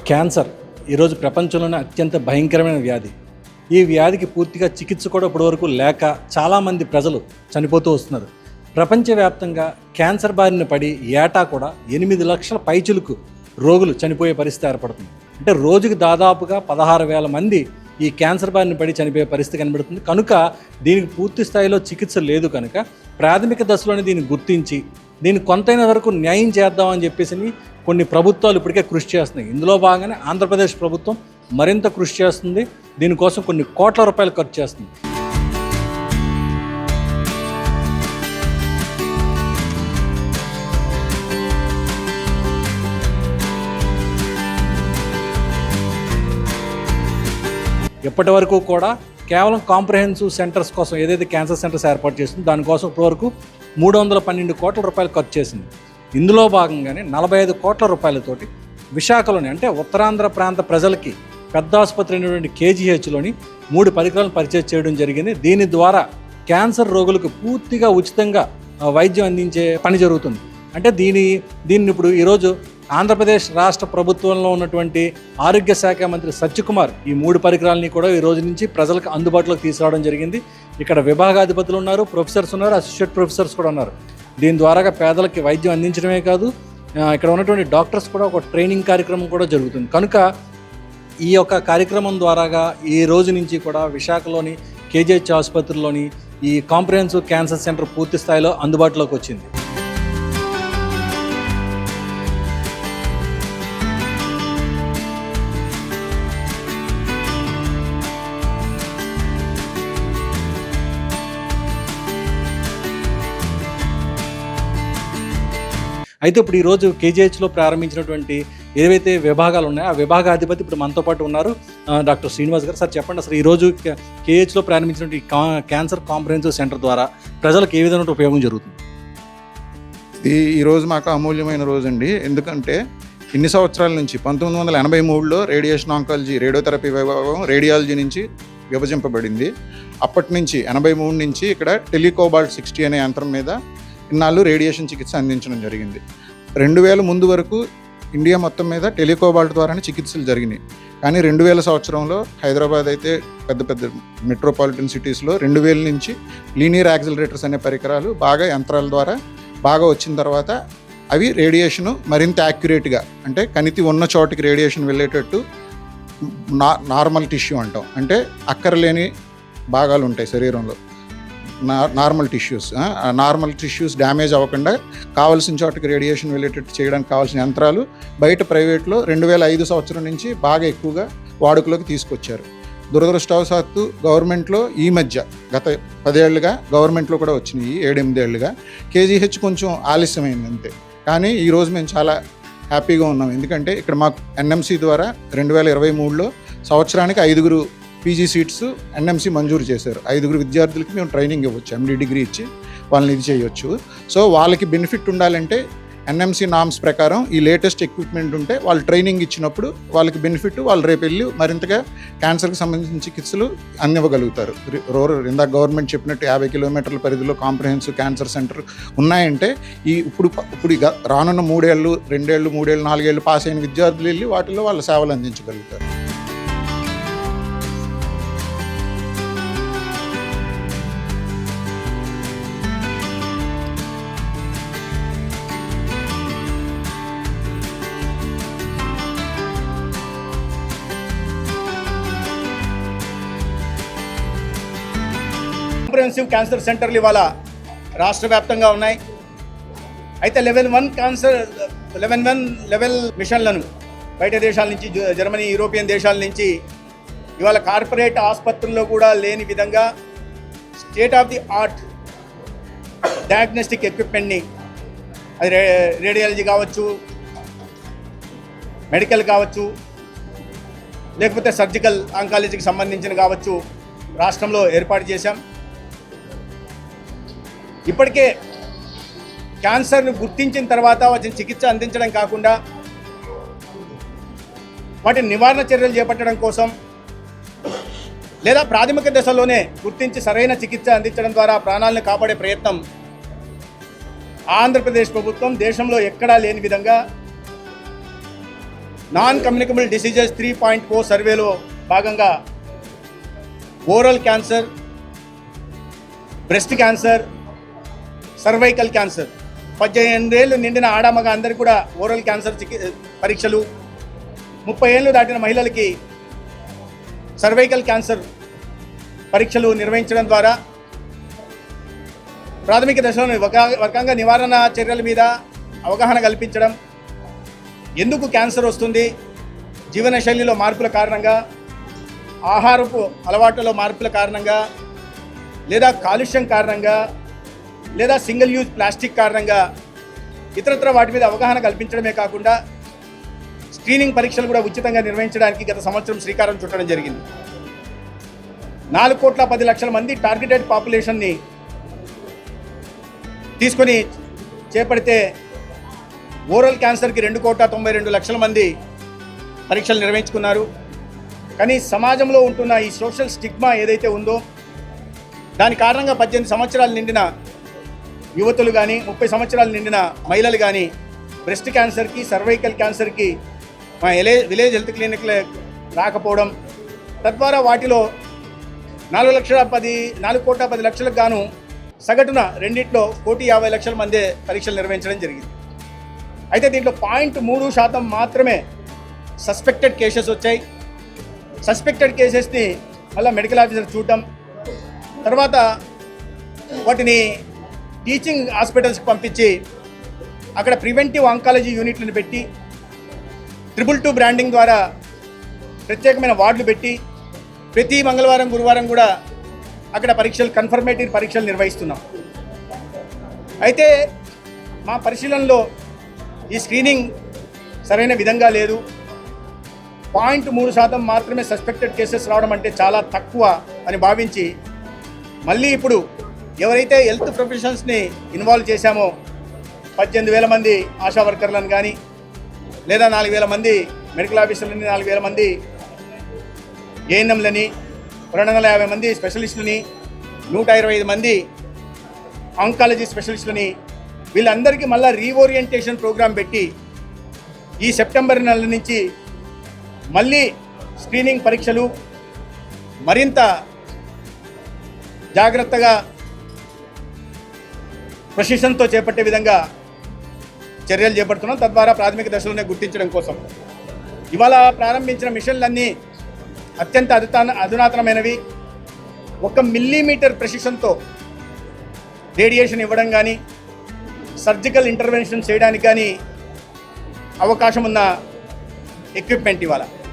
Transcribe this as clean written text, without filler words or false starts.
Cancer ఈరోజు ప్రపంచంలోనే అత్యంత భయంకరమైన వ్యాధి. ఈ వ్యాధికి పూర్తిగా చికిత్స కూడా ఇప్పటివరకు లేక చాలామంది ప్రజలు చనిపోతూ వస్తున్నారు. ప్రపంచవ్యాప్తంగా క్యాన్సర్ బారిన పడి ఏటా కూడా 8 లక్షల పైచులకు రోగులు చనిపోయే పరిస్థితి ఏర్పడుతుంది. అంటే రోజుకి దాదాపుగా 16,000 మంది ఈ క్యాన్సర్ బారిన పడి చనిపోయే పరిస్థితి కనబడుతుంది. కనుక దీనికి పూర్తి స్థాయిలో చికిత్స లేదు కనుక ప్రాథమిక దశలోనే దీన్ని గుర్తించి దీన్ని కొంతైన వరకు న్యాయం చేద్దామని చెప్పేసి కొన్ని ప్రభుత్వాలు ఇప్పటికే కృషి చేస్తున్నాయి. ఇందులో భాగంగానే ఆంధ్రప్రదేశ్ ప్రభుత్వం మరింత కృషి చేస్తుంది. దీనికోసం కొన్ని కోట్ల రూపాయలు ఖర్చు చేస్తుంది. ఇప్పటి వరకు కూడా కేవలం కాంప్రహెన్సివ్ సెంటర్స్ కోసం ఏదైతే క్యాన్సర్ సెంటర్స్ ఏర్పాటు చేస్తుందో దానికోసం ఇప్పటివరకు 312 కోట్ల రూపాయలు ఖర్చు చేసింది. ఇందులో భాగంగానే 45 కోట్ల రూపాయలతోటి విశాఖలోని అంటే ఉత్తరాంధ్ర ప్రాంత ప్రజలకి పెద్ద ఆసుపత్రి అయినటువంటి కేజీహెచ్లోని 3 పరికరాలను పరిచయం చేయడం జరిగింది. దీని ద్వారా క్యాన్సర్ రోగులకు పూర్తిగా ఉచితంగా వైద్యం అందించే పని జరుగుతుంది. అంటే దీన్ని ఇప్పుడు ఈరోజు ఆంధ్రప్రదేశ్ రాష్ట్ర ప్రభుత్వంలో ఉన్నటువంటి ఆరోగ్య శాఖ మంత్రి సత్యకుమార్ ఈ 3 పరికరాలని కూడా ఈ రోజు నుంచి ప్రజలకు అందుబాటులోకి తీసుకురావడం జరిగింది. ఇక్కడ విభాగాధిపతులు ఉన్నారు, ప్రొఫెసర్స్ ఉన్నారు, అసిస్టెంట్ ప్రొఫెసర్స్ కూడా ఉన్నారు. దీని ద్వారా పేదలకి వైద్యం అందించడమే కాదు, ఇక్కడ ఉన్నటువంటి డాక్టర్స్ కూడా ఒక ట్రైనింగ్ కార్యక్రమం కూడా జరుగుతుంది. కనుక ఈ యొక్క కార్యక్రమం ద్వారాగా ఈ రోజు నుంచి కూడా విశాఖలోని కేజీహెచ్ ఆసుపత్రిలోని ఈ కాంప్రహెన్సివ్ క్యాన్సర్ సెంటర్ పూర్తి స్థాయిలో అందుబాటులోకి వచ్చింది. అయితే ఇప్పుడు ఈరోజు కేజీహెచ్లో ప్రారంభించినటువంటి ఏవైతే విభాగాలు ఉన్నాయో ఆ విభాగాధిపతి ఇప్పుడు మనతో పాటు ఉన్నారు, డాక్టర్ శ్రీనివాస్ గారు. సార్ చెప్పండి, అసలు ఈరోజు కేజీహెచ్లో ప్రారంభించినటువంటి క్యాన్సర్ కాంప్రహెన్సివ్ సెంటర్ ద్వారా ప్రజలకు ఏ విధమైన ఉపయోగం జరుగుతుంది? ఈరోజు మాకు అమూల్యమైన రోజు అండి. ఎందుకంటే ఇన్ని సంవత్సరాల నుంచి 1983లో రేడియేషన్ ఆంకాలజీ రేడియోథెరపీ విభాగం రేడియాలజీ నుంచి విభజింపబడింది. అప్పటి నుంచి 83 నుంచి ఇక్కడ టెలికోబాల్ట్ 60 అనే యంత్రం మీద ఇన్నాళ్ళు రేడియేషన్ చికిత్స అందించడం జరిగింది. 2000 ముందు వరకు ఇండియా మొత్తం మీద టెలికోబాల్ట్ ద్వారానే చికిత్సలు జరిగినాయి. కానీ 2000 సంవత్సరంలో హైదరాబాద్ అయితే పెద్ద పెద్ద మెట్రోపాలిటన్ సిటీస్లో 2000 నుంచి లీనియర్ యాక్సిలరేటర్స్ అనే పరికరాలు బాగా యంత్రాల ద్వారా బాగా వచ్చిన తర్వాత అవి రేడియేషను మరింత యాక్యురేట్గా అంటే కణితి ఉన్న చోటికి రేడియేషన్ వెళ్ళేటట్టు నార్మల్ టిష్యూ అంటాం. అంటే అక్కర్లేని భాగాలు ఉంటాయి శరీరంలో, నార్మల్ టిష్యూస్ డ్యామేజ్ అవ్వకుండా కావాల్సిన చోటకి రేడియేషన్ వెళ్ళేటట్టు చేయడానికి కావాల్సిన యంత్రాలు బయట ప్రైవేట్లో 2005 సంవత్సరం నుంచి బాగా ఎక్కువగా వాడుకలోకి తీసుకొచ్చారు. దురదృష్టవశాత్తు గవర్నమెంట్లో ఈ మధ్య గత 10 ఏళ్ళుగా గవర్నమెంట్లో కూడా వచ్చినాయి, 7-8 ఏళ్ళుగా. కేజీహెచ్ కొంచెం ఆలస్యమైంది అంతే. కానీ ఈరోజు మేము చాలా హ్యాపీగా ఉన్నాం. ఎందుకంటే ఇక్కడ మాకు ఎన్ఎంసీ ద్వారా 2023లో సంవత్సరానికి 5 పీజీ సీట్స్ ఎన్ఎంసీ మంజూరు చేశారు. 5 విద్యార్థులకి మేము ట్రైనింగ్ ఇవ్వచ్చు, ఎండీ డిగ్రీ ఇచ్చి వాళ్ళని ఇది చేయొచ్చు. సో వాళ్ళకి బెనిఫిట్ ఉండాలంటే ఎన్ఎంసీ నామ్స్ ప్రకారం ఈ లేటెస్ట్ ఎక్విప్మెంట్ ఉంటే వాళ్ళు ట్రైనింగ్ ఇచ్చినప్పుడు వాళ్ళకి బెనిఫిట్, వాళ్ళు రేపు వెళ్ళి మరింతగా క్యాన్సర్కి సంబంధించిన చికిత్సలు అందివ్వగలుగుతారు. ఇందాక గవర్నమెంట్ చెప్పినట్టు 50 కిలోమీటర్ల పరిధిలో కాంప్రహెన్సివ్ క్యాన్సర్ సెంటర్ ఉన్నాయంటే ఇప్పుడు రానున్న 3 ఏళ్ళు 2 ఏళ్ళు 3 ఏళ్ళు 4 ఏళ్ళు పాస్ అయిన విద్యార్థులు వెళ్ళి వాటిలో వాళ్ళ సేవలు అందించగలుగుతారు. కాంప్రహెన్సివ్ క్యాన్సర్ సెంటర్లు ఇవాళ రాష్ట్ర వ్యాప్తంగా ఉన్నాయి. అయితే లెవెల్ 1 మిషన్లను బయట దేశాల నుంచి, జర్మనీ, యూరోపియన్ దేశాల నుంచి ఇవాళ కార్పొరేట్ ఆసుపత్రుల్లో కూడా లేని విధంగా state of the art diagnostic ఎక్విప్మెంట్ని, అది రేడియాలజీ కావచ్చు, మెడికల్ కావచ్చు, లేకపోతే సర్జికల్ ఆంకాలజీకి సంబంధించిన కావచ్చు, రాష్ట్రంలో ఏర్పాటు చేశాం. ఇప్పటికే క్యాన్సర్ను గుర్తించిన తర్వాత వాటిని చికిత్స అందించడం కాకుండా వాటిని నివారణ చర్యలు చేపట్టడం కోసం లేదా ప్రాథమిక దశలోనే గుర్తించి సరైన చికిత్స అందించడం ద్వారా ప్రాణాలను కాపాడే ప్రయత్నం ఆంధ్రప్రదేశ్ ప్రభుత్వం దేశంలో ఎక్కడా లేని విధంగా నాన్ కమ్యూనికబుల్ డిసీజెస్ 3.0 సర్వేలో భాగంగా oral cancer, breast cancer, cervical cancer 18 ఏళ్ళు నిండిన ఆడమగ అందరికీ కూడా ఓరల్ క్యాన్సర్ పరీక్షలు, 30 ఏళ్ళు దాటిన మహిళలకి సర్వైకల్ క్యాన్సర్ పరీక్షలు నిర్వహించడం ద్వారా ప్రాథమిక దశలో వర్గంగా నివారణ చర్యల మీద అవగాహన కల్పించడం, ఎందుకు క్యాన్సర్ వస్తుంది, జీవనశైలిలో మార్పుల కారణంగా, ఆహారపు అలవాట్లలో మార్పుల కారణంగా, లేదా కాలుష్యం కారణంగా, లేదా సింగిల్ యూజ్ ప్లాస్టిక్ కారణంగా, ఇతరత్ర వాటి మీద అవగాహన కల్పించడమే కాకుండా స్క్రీనింగ్ పరీక్షలు కూడా ఉచితంగా నిర్వహించడానికి గత సంవత్సరం శ్రీకారం చుట్టడం జరిగింది. 4,10,00,000 మంది టార్గెటెడ్ పాపులేషన్ని తీసుకొని చేపడితే ఓరల్ క్యాన్సర్కి 2,92,00,000 మంది పరీక్షలు నిర్వహించుకున్నారు. కానీ సమాజంలో ఉంటున్న ఈ సోషల్ స్టిగ్మా ఏదైతే ఉందో దాని కారణంగా 18 సంవత్సరాలు నిండిన యువతులు కానీ 30 సంవత్సరాలు నిండిన మహిళలు కానీ బ్రెస్ట్ క్యాన్సర్కి, సర్వైకల్ క్యాన్సర్కి మా విలేజ్ హెల్త్ క్లినిక్లే రాకపోవడం, తద్వారా వాటిలో 4,10,00,000 గాను సగటున రెండిట్లో 1,50,00,000 మంది పరీక్షలు నిర్వహించడం జరిగింది. అయితే దీంట్లో 0.3% మాత్రమే సస్పెక్టెడ్ కేసెస్ వచ్చాయి. సస్పెక్టెడ్ కేసెస్ని మళ్ళీ మెడికల్ ఆఫీసర్ చూడటం, తర్వాత వాటిని టీచింగ్ హాస్పిటల్స్కి పంపించి అక్కడ ప్రివెంటివ్ ఆంకాలజీ యూనిట్లను పెట్టి 222 బ్రాండింగ్ ద్వారా ప్రత్యేకమైన వార్డులు పెట్టి ప్రతి మంగళవారం, గురువారం కూడా అక్కడ కన్ఫర్మేటరీ పరీక్షలు నిర్వహిస్తున్నాం. అయితే మా పరిశీలనలో ఈ స్క్రీనింగ్ సరైన విధంగా లేదు. 0.3% మాత్రమే సస్పెక్టెడ్ కేసెస్ రావడం అంటే చాలా తక్కువ అని భావించి మళ్ళీ ఇప్పుడు ఎవరైతే హెల్త్ ప్రొఫెషనల్స్ని ఇన్వాల్వ్ చేశామో 18,000 మంది ఆశా వర్కర్లను కానీ, లేదా 4,000 మంది మెడికల్ ఆఫీసర్లని, 4,000 మంది ఏఎన్ఎంలని, 250 మంది స్పెషలిస్టులని, 125 మంది ఆంకాలజీ స్పెషలిస్టులని, వీళ్ళందరికీ మళ్ళీ రీఓరియంటేషన్ ప్రోగ్రాం పెట్టి ఈ సెప్టెంబర్ నెల నుంచి మళ్ళీ స్క్రీనింగ్ పరీక్షలు మరింత జాగ్రత్తగా ప్రశిక్షణతో చేపట్టే విధంగా చర్యలు చేపడుతున్నాం. తద్వారా ప్రాథమిక దశలోనే గుర్తించడం కోసం ఇవాళ ప్రారంభించిన మిషన్లన్నీ అత్యంత అధునాతనమైనవి. 1 మిల్లీమీటర్ ప్రెసిషన్తో రేడియేషన్ ఇవ్వడం కానీ, సర్జికల్ ఇంటర్వెన్షన్ చేయడానికి కానీ అవకాశం ఉన్న ఎక్విప్మెంట్ ఇవాళ.